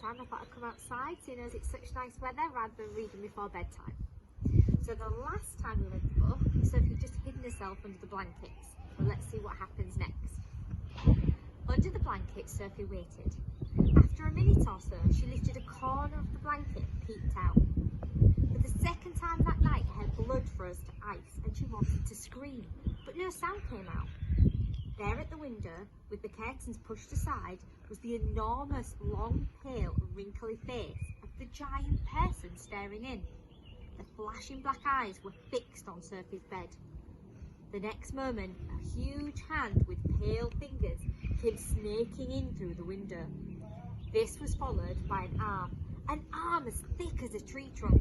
time, I thought I'd come outside, seeing as it's such nice weather, rather than reading before bedtime. So the last time we read the book, Sophie just hidden herself under the blankets. Well, let's see what happens next. Under the blanket, Sophie waited. After a minute or so, she lifted a corner of the blanket and peeked out. For the second time that night, her blood froze to ice and she wanted to scream, but no sound came out. There at the window, with the curtains pushed aside, was the enormous, long, pale, wrinkly face of the giant person staring in. The flashing black eyes were fixed on Sophie's bed. The next moment, a huge hand with pale fingers came snaking in through the window. This was followed by an arm as thick as a tree trunk,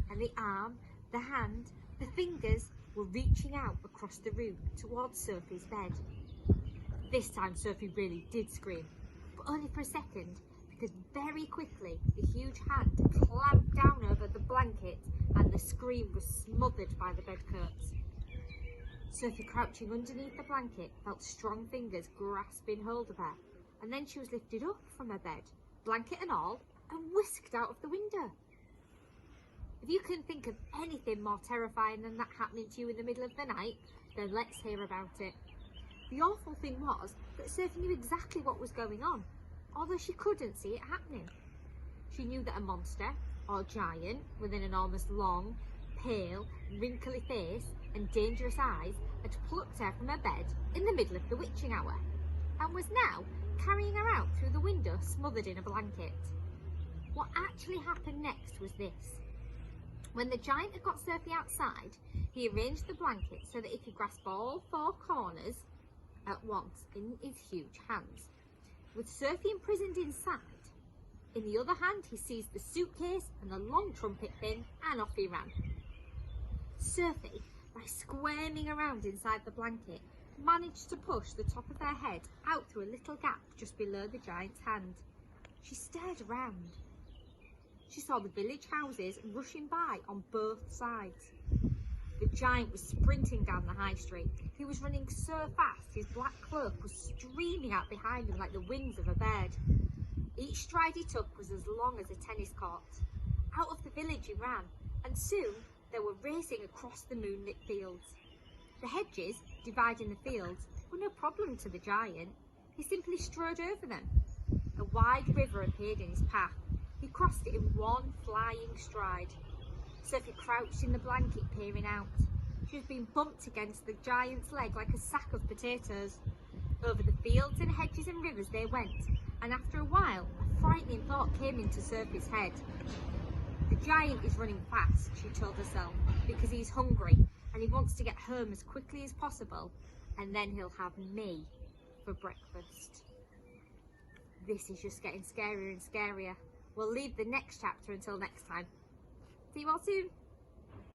and the arm, the hand, the fingers were reaching out across the room towards Sophie's bed. This time Sophie really did scream, but only for a second, because very quickly the huge hand clamped down over the blanket and the scream was smothered by the bedcoats. Sophie, crouching underneath the blanket, felt strong fingers grasping hold of her, and then she was lifted up from her bed, blanket and all, and whisked out of the window. If you can think of anything more terrifying than that happening to you in the middle of the night, then let's hear about it. The awful thing was that Sophie knew exactly what was going on, although she couldn't see it happening. She knew that a monster, or giant, with an enormous long, pale, wrinkly face and dangerous eyes had plucked her from her bed in the middle of the witching hour, and was now carrying her out through the window smothered in a blanket. What actually happened next was this. When the giant had got Sophie outside, he arranged the blanket so that he could grasp all four corners at once in his huge hands. With Sophie imprisoned inside, in the other hand he seized the suitcase and the long trumpet pin, and off he ran. Sophie, by squirming around inside the blanket, managed to push the top of her head out through a little gap just below the giant's hand. She stared around. She saw the village houses rushing by on both sides. The giant was sprinting down the high street. He was running so fast his black cloak was streaming out behind him like the wings of a bird. Each stride he took was as long as a tennis court. Out of the village he ran, and soon they were racing across the moonlit fields. The hedges dividing the fields were no problem to the giant. He simply strode over them. A wide river appeared in his path. He crossed it in one flying stride. Sophie crouched in the blanket, peering out. She was being bumped against the giant's leg like a sack of potatoes. Over the fields and hedges and rivers they went, and after a while, a frightening thought came into Sophie's head. The giant is running fast, she told herself, because he's hungry and he wants to get home as quickly as possible, and then he'll have me for breakfast. This is just getting scarier and scarier. We'll leave the next chapter until next time. See you all soon.